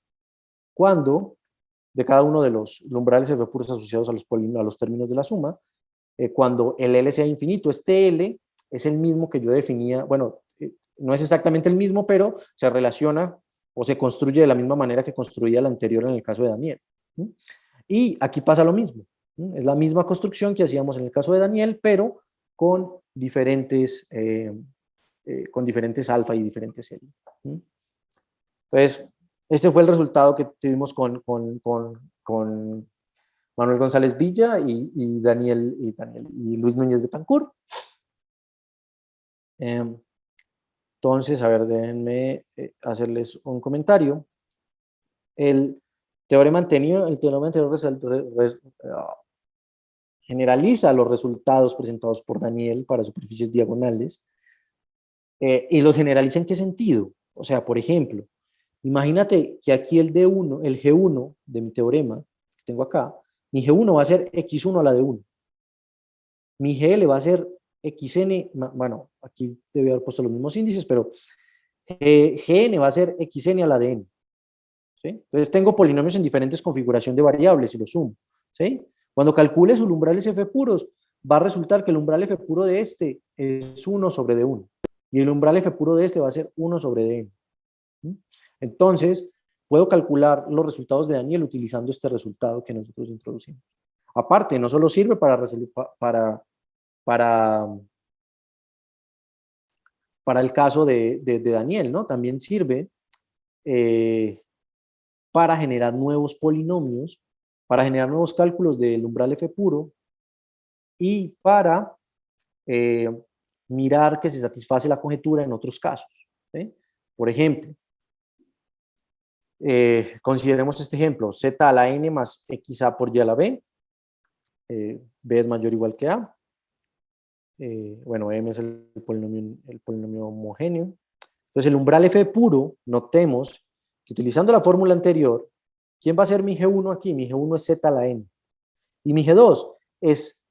de cada uno de los umbrales F puros asociados a los términos de la suma, cuando el L sea infinito. Este L es el mismo que yo definía, bueno, no es exactamente el mismo, pero se relaciona o se construye de la misma manera que construía el anterior en el caso de Daniel. Y aquí pasa lo mismo. Es la misma construcción que hacíamos en el caso de Daniel, pero con diferentes alfa y diferentes L. Entonces, este fue el resultado que tuvimos con Manuel González Villa y Luis Núñez Betancourt. Entonces, a ver, déjenme hacerles un comentario. El teorema anterior generaliza los resultados presentados por Daniel para superficies diagonales. ¿Y los generaliza en qué sentido? O sea, por ejemplo, imagínate que aquí el G1 de mi teorema que tengo acá, mi G1 va a ser X1 a la de 1. Mi GL va a ser XN, bueno, aquí debe haber puesto los mismos índices, pero GN va a ser XN a la de N. ¿Sí? Entonces tengo polinomios en diferentes configuraciones de variables y los sumo. ¿Sí? Cuando calcule sus umbrales F puros, va a resultar que el umbral F puro de este es 1 sobre D1. Y el umbral F puro de este va a ser 1 sobre Dn. Entonces, puedo calcular los resultados de Daniel utilizando este resultado que nosotros introducimos. Aparte, no solo sirve para el caso de Daniel, ¿no? También sirve para generar nuevos polinomios, para generar nuevos cálculos del umbral F puro y para mirar que se satisface la conjetura en otros casos. ¿Sí? Por ejemplo, consideremos este ejemplo, Z a la N más XA por Y a la B. B es mayor o igual que A. Bueno, M es el polinomio homogéneo. Entonces, el umbral F puro, notemos que utilizando la fórmula anterior, ¿quién va a ser mi G1 aquí? Mi G1 es Z a la N. Y mi G2 es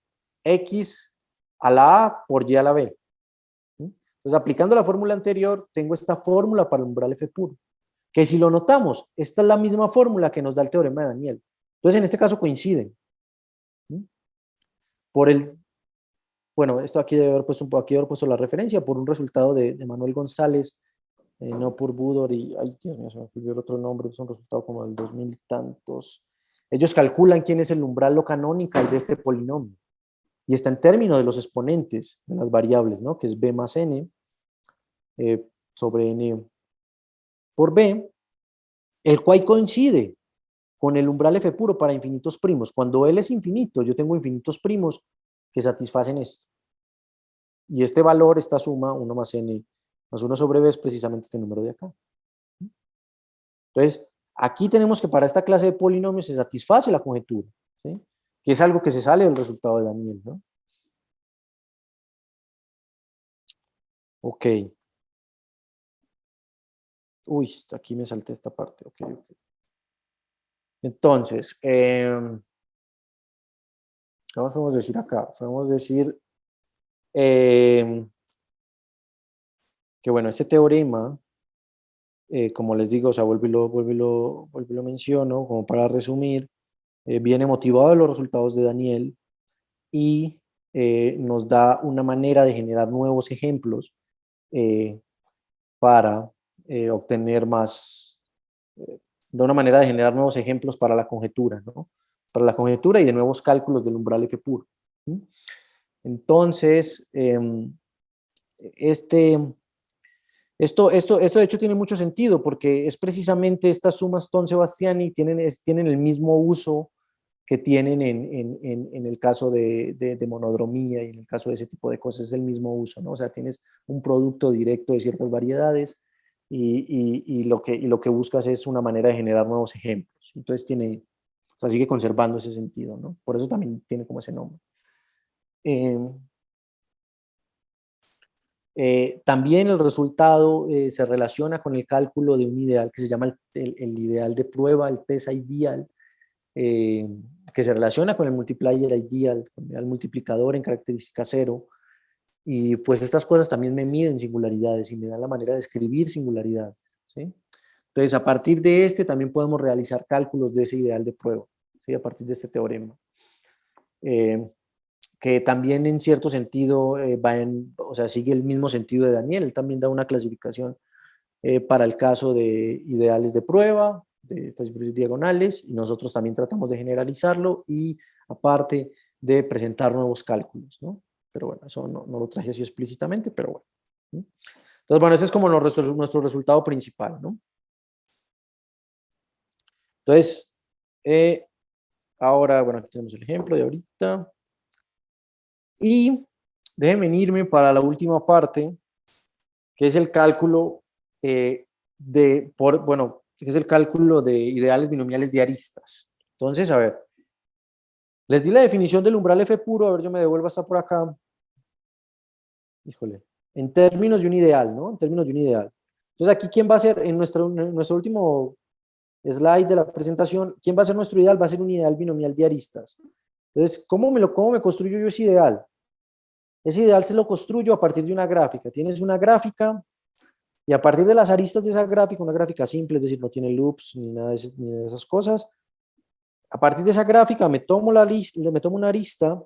X a la A por Y a la B. Entonces, aplicando la fórmula anterior, tengo esta fórmula para el umbral F puro. Que si lo notamos, esta es la misma fórmula que nos da el teorema de Daniel. Entonces, en este caso coinciden. Bueno, esto aquí debe haber puesto la referencia por un resultado de Manuel González, no por Budor y, ay Dios mío, se me olvidó el otro nombre, es un resultado como del 2000 tantos. Ellos calculan quién es el umbral lo canónico de este polinomio. Y está en términos de los exponentes de las variables, ¿no? Que es B más N sobre N por B, el cual coincide con el umbral F puro para infinitos primos. Cuando L es infinito, yo tengo infinitos primos que satisfacen esto. Y este valor, esta suma, 1 más N más 1 sobre B, es precisamente este número de acá. Entonces, aquí tenemos que para esta clase de polinomios se satisface la conjetura, ¿sí? Que es algo que se sale del resultado de Daniel, ¿no? Ok. Uy, aquí me salté esta parte. Ok. Entonces, ¿qué podemos decir acá? Podemos decir que, bueno, este teorema, como les digo, o sea, vuelvo y lo menciono, como para resumir, viene motivado de los resultados de Daniel y nos da una manera de generar nuevos ejemplos para obtener más, de una manera de generar nuevos ejemplos para la conjetura, ¿no? Para la conjetura y de nuevos cálculos del umbral F puro. Entonces, esto de hecho tiene mucho sentido porque es precisamente estas sumas Thom-Sebastiani tienen el mismo uso que tienen en el caso de monodromía y en el caso de ese tipo de cosas, es el mismo uso, ¿no? O sea, tienes un producto directo de ciertas variedades y lo que buscas es una manera de generar nuevos ejemplos. Entonces o sea, sigue conservando ese sentido, ¿no? Por eso también tiene como ese nombre. También el resultado se relaciona con el cálculo de un ideal que se llama el ideal de prueba, el PESA ideal, que se relaciona con el multiplier ideal, con el multiplicador en característica cero. Y pues estas cosas también me miden singularidades y me dan la manera de escribir singularidades, ¿sí? Entonces, a partir de también podemos realizar cálculos de ese ideal de prueba, ¿sí? A partir de este teorema. Que también en cierto sentido o sea, sigue el mismo sentido de Daniel. Él también da una clasificación para el caso de ideales de prueba, de estas diagonales, y nosotros también tratamos de generalizarlo y aparte de presentar nuevos cálculos, ¿no? Pero bueno, eso no lo traje así explícitamente, pero bueno. ¿Sí? Entonces, bueno, ese es como nuestro resultado principal, ¿no? Entonces, ahora, bueno, aquí tenemos el ejemplo de ahorita. Y déjenme irme para la última parte, que es el cálculo que es el cálculo de ideales binomiales de aristas. Entonces, a ver, les di la definición del umbral F puro, a ver, yo me devuelvo hasta por acá. Híjole, en términos de un ideal, ¿no? En términos de un ideal. Entonces, aquí, ¿quién va a ser, en nuestro último slide de la presentación, quién va a ser nuestro ideal? Va a ser un ideal binomial de aristas. Entonces, ¿cómo me construyo yo ese ideal? Ese ideal se lo construyo a partir de una gráfica. Tienes una gráfica y a partir de las aristas de esa gráfica, una gráfica simple, es decir, no tiene loops ni nada ni de esas cosas. A partir de esa gráfica me tomo una arista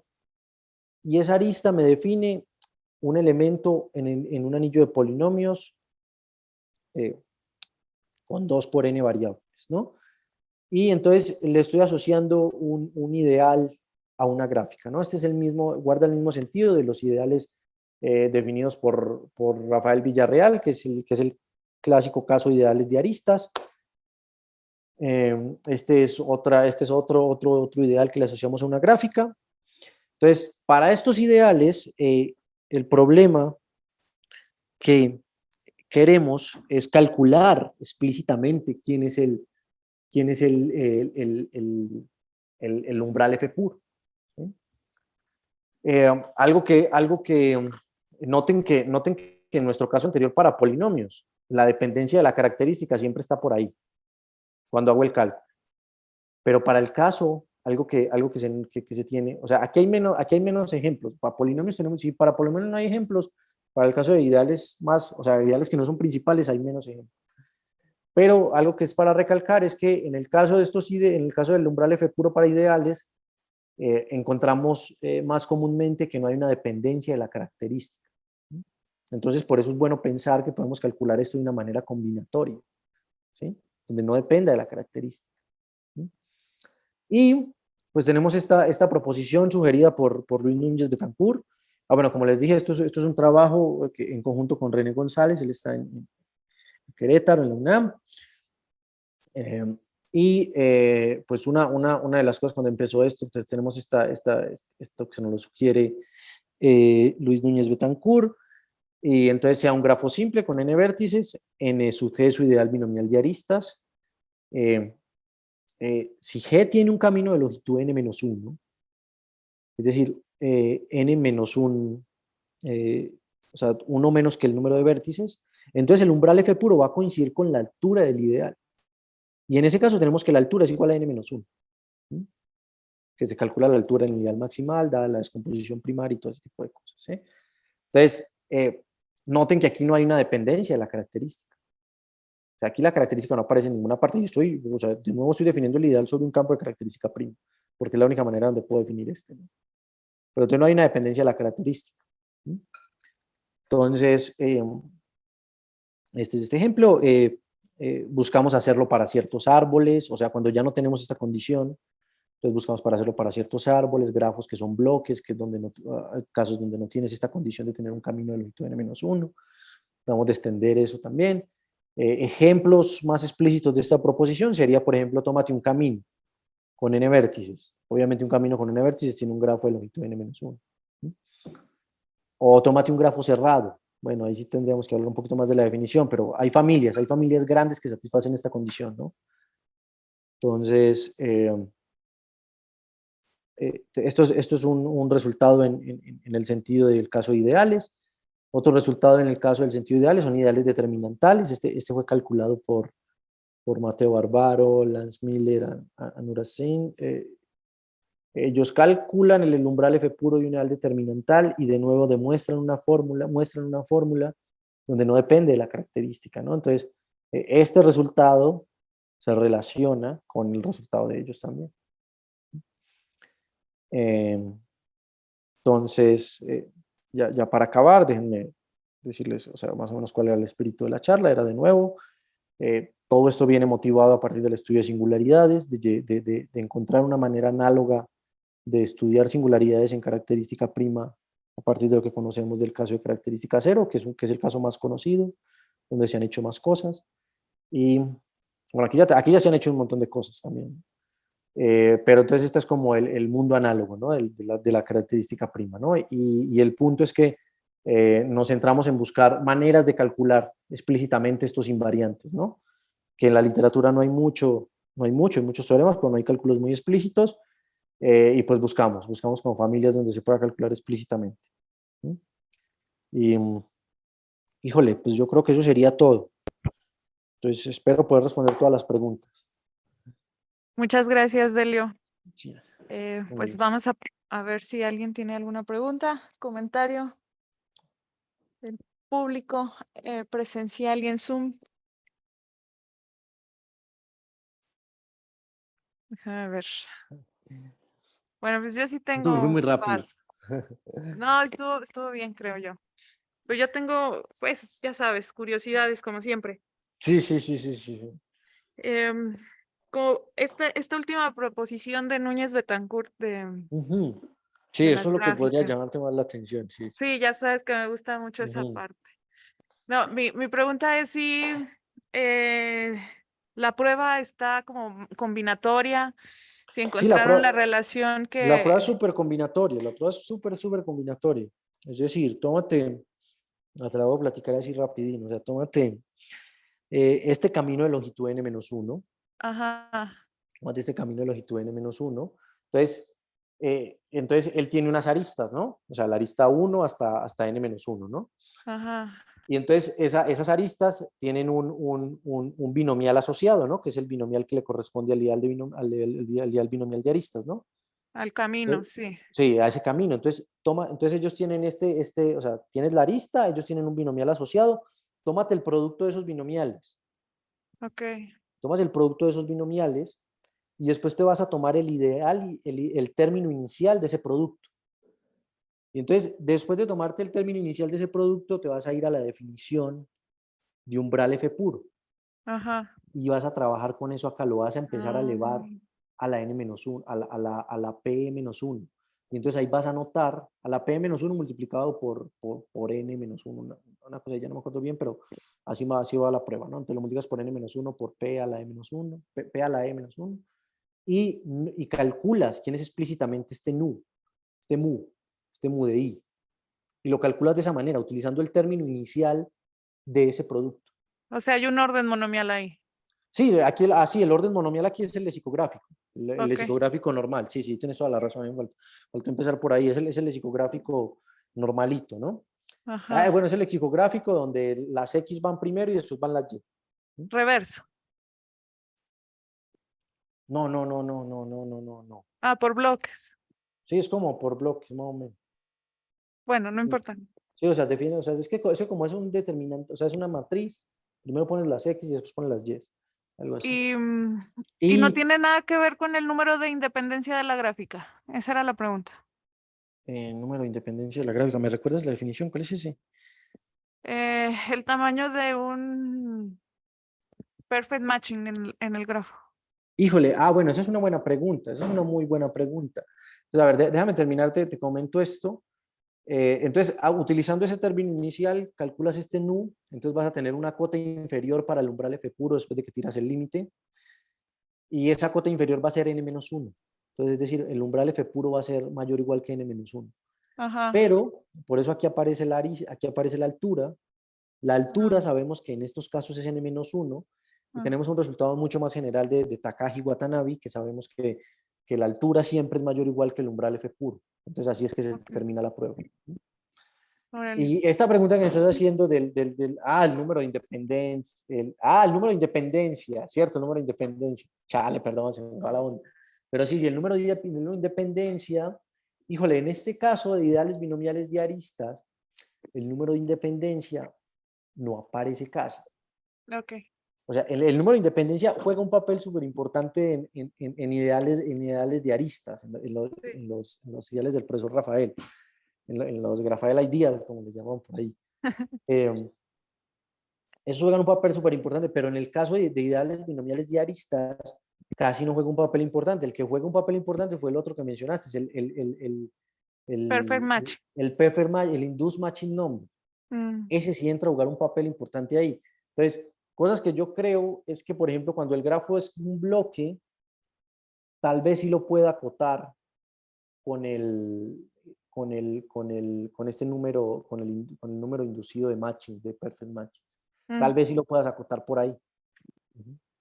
y esa arista me define un elemento en un anillo de polinomios con 2 por n variables, ¿no? Y entonces le estoy asociando un ideal a una gráfica, ¿no? Este es guarda el mismo sentido de los ideales definidos por Rafael Villarreal, que es el clásico caso de ideales de aristas. Este es otro ideal que le asociamos a una gráfica. Entonces, para estos ideales, el problema que queremos es calcular explícitamente quién es el umbral F puro. ¿Sí? Algo que noten que en nuestro caso anterior para polinomios, la dependencia de la característica siempre está por ahí, cuando hago el cálculo. Pero para el caso, algo que se tiene, o sea, aquí hay menos ejemplos. Para polinomios si para polinomios no hay ejemplos, para el caso de ideales o sea, ideales que no son principales, hay menos ejemplos. Pero algo que es para recalcar es que en el caso en el caso del umbral F puro para ideales, encontramos más comúnmente que no hay una dependencia de la característica. Entonces, por eso es bueno pensar que podemos calcular esto de una manera combinatoria, ¿sí? Donde no dependa de la característica. ¿Sí? Y pues tenemos esta proposición sugerida por Luis Núñez Betancourt. Bueno, como les dije, esto es un trabajo en conjunto con René González, él está en Querétaro, en la UNAM. Pues una de las cosas cuando empezó esto, entonces tenemos esto que se nos lo sugiere Luis Núñez Betancourt, y entonces sea un grafo simple con n vértices, n sub g es su ideal binomial de aristas. Si g tiene un camino de longitud n-1, es decir, n-1, o sea, 1 menos que el número de vértices, entonces el umbral F puro va a coincidir con la altura del ideal. Y en ese caso tenemos que la altura es igual a n-1, ¿sí? Que se calcula la altura en el ideal maximal, dada la descomposición primaria y todo ese tipo de cosas, ¿sí? Entonces, noten que aquí no hay una dependencia de la característica. O sea, aquí la característica no aparece en ninguna parte. O sea, de nuevo estoy definiendo el ideal sobre un campo de característica prima, porque es la única manera donde puedo definir ¿no? Pero entonces no hay una dependencia de la característica, ¿sí? Entonces, este es este ejemplo. Buscamos hacerlo para ciertos árboles, o sea, cuando ya no tenemos esta condición, entonces buscamos para hacerlo para ciertos árboles, grafos que son bloques, que es donde casos donde no tienes esta condición de tener un camino de longitud n-1. Tratamos de extender eso también. Ejemplos más explícitos de esta proposición sería, por ejemplo, tómate un camino con n vértices. Obviamente un camino con n vértices tiene un grafo de longitud n-1. O tómate un grafo cerrado. Bueno, ahí sí tendríamos que hablar un poquito más de la definición, pero hay familias grandes que satisfacen esta condición, ¿no? Entonces, esto es un resultado en el sentido del caso de ideales. Otro resultado en el caso del sentido ideales son ideales determinantales. Este fue calculado por Matteo Barbaro, Lance Miller, Anura Singh. Ellos calculan el umbral F puro de un ideal determinantal y de nuevo muestran una fórmula donde no depende de la característica, ¿no? Entonces, este resultado se relaciona con el resultado de ellos también. Entonces, ya para acabar, déjenme decirles, o sea, más o menos cuál era el espíritu de la charla. Era de nuevo, todo esto viene motivado a partir del estudio de singularidades, de encontrar una manera análoga de estudiar singularidades en característica prima a partir de lo que conocemos del caso de característica cero, que es el caso más conocido, donde se han hecho más cosas. Y bueno, aquí ya se han hecho un montón de cosas también. Pero entonces este es como el mundo análogo, ¿no? de la característica prima, ¿no? Y el punto es que nos centramos en buscar maneras de calcular explícitamente estos invariantes, ¿no? Que en la literatura no hay muchos teoremas, pero no hay cálculos muy explícitos, y pues buscamos como familias donde se pueda calcular explícitamente, ¿sí? Y híjole, pues yo creo que eso sería todo. Entonces espero poder responder todas las preguntas. Muchas gracias, Delio. Sí. Pues vamos a ver si alguien tiene alguna pregunta, comentario del público presencial y en Zoom. Déjame ver. Bueno, pues yo sí tengo Fue muy un rápido. par. No, estuvo bien, creo yo. Pero yo tengo, pues, ya sabes, curiosidades, como siempre. Sí. Em, esta última proposición de Núñez Betancourt Ujú. Sí, de eso las es lo que podría gráficas. llamarte más la atención, sí. Sí, ya sabes que me gusta mucho esa Ujú. parte. No, mi pregunta es si eh, la prueba está como combinatoria, si Sí, la encontraron la prueba, relación la prueba es que... súper combinatoria, la prueba es súper combinatoria. Es decir, tómate, te la voy a platicar así rapidín, o sea, tómate este camino de longitud n-1, Ajá, tómate este camino de longitud n-1, entonces él tiene unas aristas, ¿no? O sea, la arista 1 hasta n-1, ¿no? ajá, Y entonces esas aristas tienen un binomial asociado, ¿no? Que es el binomial que le corresponde al ideal, al ideal binomial de aristas, ¿no? al camino, sí. Sí, a ese camino. Entonces ellos tienen o sea, tienes la arista, ellos tienen un binomial asociado, tómate el producto de esos binomiales. Ok, Tomas el producto de esos binomiales y después te vas a tomar el ideal, el término inicial de ese producto. Y entonces, después de tomarte el término inicial de ese producto, te vas a ir a la definición de umbral F puro. ajá. Y vas a trabajar con eso acá, lo vas a empezar a elevar Ah, a la n-1, a la p-1. Y entonces ahí vas a notar a la p-1 multiplicado por n-1, una cosa ya no me acuerdo bien, pero así va la prueba, ¿no? Entonces lo multiplicas por n-1, por p a la e-1, p a la e-1, y calculas quién es explícitamente este nu, este mu de i. Y lo calculas de esa manera, utilizando el término inicial de ese producto. o sea, hay un orden monomial ahí. Sí, aquí el orden monomial aquí es el lexicográfico, el Ok, lexicográfico normal. Sí, tienes toda la razón. Falta empezar por ahí, es el lexicográfico normalito, ¿no? ajá. Bueno, es el lexicográfico donde las X van primero y después van las Y. Reverso. No. Ah, por bloques. Sí, es como por bloques, más o menos. Bueno, no Sí, importa. sí, o sea, define, o sea, es que eso como es un determinante, o sea, es una matriz, primero pones las X y después pones las Y, algo así. Y, y no Y tiene nada que ver con el número de independencia de la gráfica. Esa era la pregunta. número de independencia de la gráfica, ¿me recuerdas la definición? ¿Cuál es ese? El tamaño de un perfect matching en el grafo. Híjole, bueno, esa es una buena pregunta, esa es una muy buena pregunta. Entonces, a ver, déjame terminar, te comento esto. Entonces, utilizando ese término inicial, calculas este nu, entonces vas a tener una cota inferior para el umbral F puro después de que tiras el límite, y esa cota inferior va a ser n-1. Entonces, es decir, el umbral F puro va a ser mayor o igual que n-1. Ajá. Pero, por eso aquí aparece aquí aparece la altura. La altura sabemos que en estos casos es n-1 y tenemos un resultado mucho más general de Takagi Watanabe, que sabemos que la altura siempre es mayor o igual que el umbral F puro. Entonces así es que se termina la prueba. Órale. Y esta pregunta que me estás haciendo el número de independencia, el número de independencia, ¿cierto? El número de independencia. Chale, perdón, se me va la onda. Pero sí, el número de independencia, híjole, en este caso de ideales binomiales de aristas, el número de independencia no aparece casi. Ok. O sea, el número de independencia juega un papel súper importante en ideales de aristas, en los ideales del profesor Rafael, en los Rafael Ideas, como le llaman por ahí. Eso juega un papel súper importante, pero en el caso de ideales binomiales de aristas, casi no juega un papel importante. El que juega un papel importante fue el otro que mencionaste, es Perfect match. el perfect match, el induced matching number. Ese sí entra a jugar un papel importante ahí. Entonces, cosas que yo creo es que, por ejemplo, cuando el grafo es un bloque, tal vez sí lo pueda acotar con este número, con el número inducido de matchings, de perfect matches. Tal vez sí lo puedas acotar por ahí.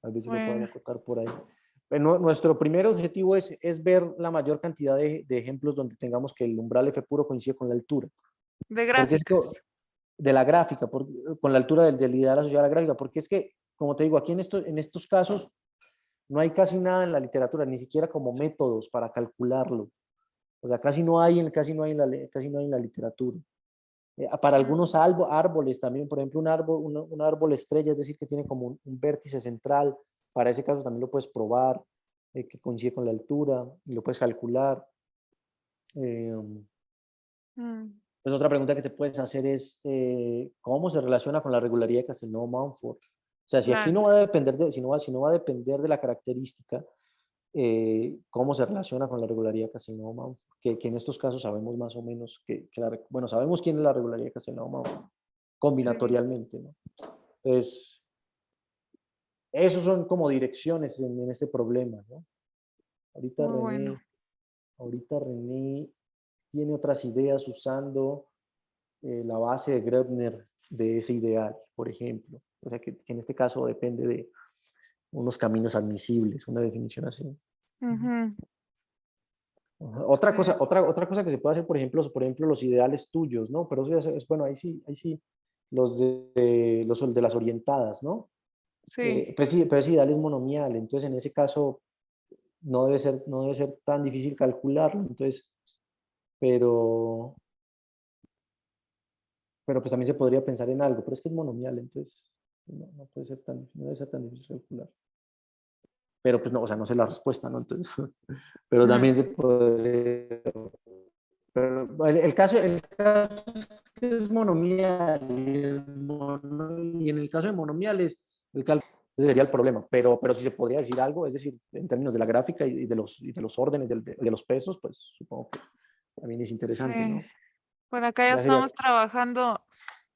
Tal vez sí lo puedas acotar por ahí. Pero nuestro primer objetivo es ver la mayor cantidad de ejemplos donde tengamos que el umbral F puro coincide con la altura. De gráfica. De la gráfica, con la altura del ideal asociado a la gráfica, porque es que, como te digo, aquí en estos casos no hay casi nada en la literatura, ni siquiera como métodos para calcularlo. O sea, casi no hay en la literatura. Para algunos árboles también, por ejemplo, un árbol estrella, es decir, que tiene como un vértice central, para ese caso también lo puedes probar, que coincide con la altura, y lo puedes calcular. Pues otra pregunta que te puedes hacer es, ¿cómo se relaciona con la regularidad de Castelnuovo-Mumford? O sea, si aquí no va a depender si no va a depender de la característica, ¿cómo se relaciona con la regularidad de Castelnuovo-Mumford? Que en estos casos sabemos más o menos bueno, sabemos quién es la regularidad de Castelnuovo-Mumford, combinatorialmente, ¿no? Entonces, esos son como direcciones en este problema, ¿no? Ahorita René tiene otras ideas usando la base de Gröbner de ese ideal, por ejemplo. O sea, que en este caso depende de unos caminos admisibles, una definición así. Otra cosa que se puede hacer, por ejemplo, los ideales tuyos, ¿no? Pero eso ya es, bueno, ahí sí, los de las orientadas, ¿no? Sí. Pues sí, pero ese ideal es monomial, entonces en ese caso no debe ser tan difícil calcularlo, entonces, pero pues también se podría pensar en algo, pero es que es monomial, entonces no debe ser tan difícil calcular. Pero pues no, o sea, no sé la respuesta, ¿no? Entonces, pero también se puede. Pero el caso es que es monomial, y en el caso de monomiales, el cálculo sería el problema, pero sí se podría decir algo, es decir, en términos de la gráfica y de los órdenes, de los pesos, pues supongo que también es interesante, Sí. ¿no? Por acá ya estamos trabajando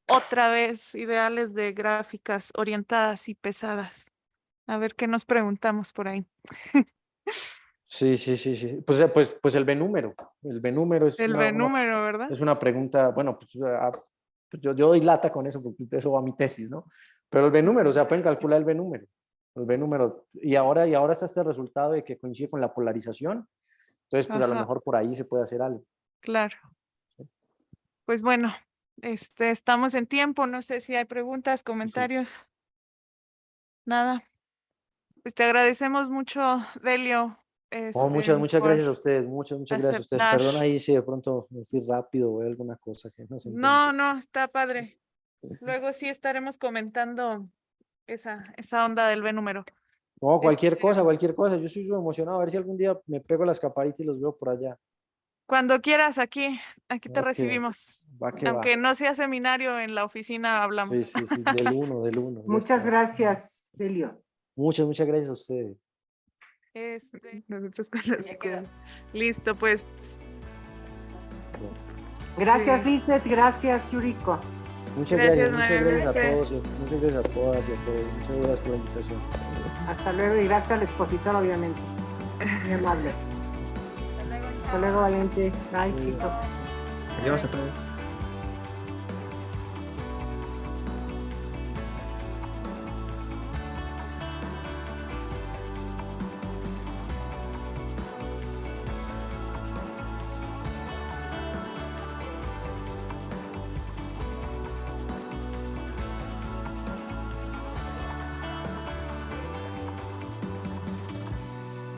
otra vez ideales de gráficas orientadas y pesadas. A ver qué nos preguntamos por ahí. Sí. Pues el B-número. El B-número es B-número, ¿verdad? Es una pregunta, bueno, pues yo doy lata con eso, porque eso va a mi tesis, ¿no? Pero el B-número, o sea, pueden calcular el B-número. El B-número. Y ahora está este resultado de que coincide con la polarización. Entonces, pues a lo mejor por ahí se puede hacer algo. Claro. Pues bueno, estamos en tiempo. No sé si hay preguntas, comentarios. Nada. Pues te agradecemos mucho, Delio. Muchas gracias a ustedes. Muchas gracias a ustedes. Perdón ahí si de pronto me fui rápido o alguna cosa que no se entiende. No, está padre. Luego sí estaremos comentando esa onda del B-número. No, cualquier cosa. Yo estoy muy emocionado. A ver si algún día me pego la escapadita y los veo por allá. Cuando quieras, aquí te recibimos. Aunque va. no sea seminario, en la oficina hablamos. Sí, del uno. Muchas gracias, Delio. Muchas gracias a ustedes. Nosotros con las Listo, pues. Gracias, Lizeth. Gracias, Yuriko. Muchas gracias a todos. Muchas gracias a todas y a todos. Muchas gracias por la invitación. Hasta luego y gracias al expositor, obviamente. Muy amable. Hasta luego, Valente. Bye, chicos. Adiós a todos.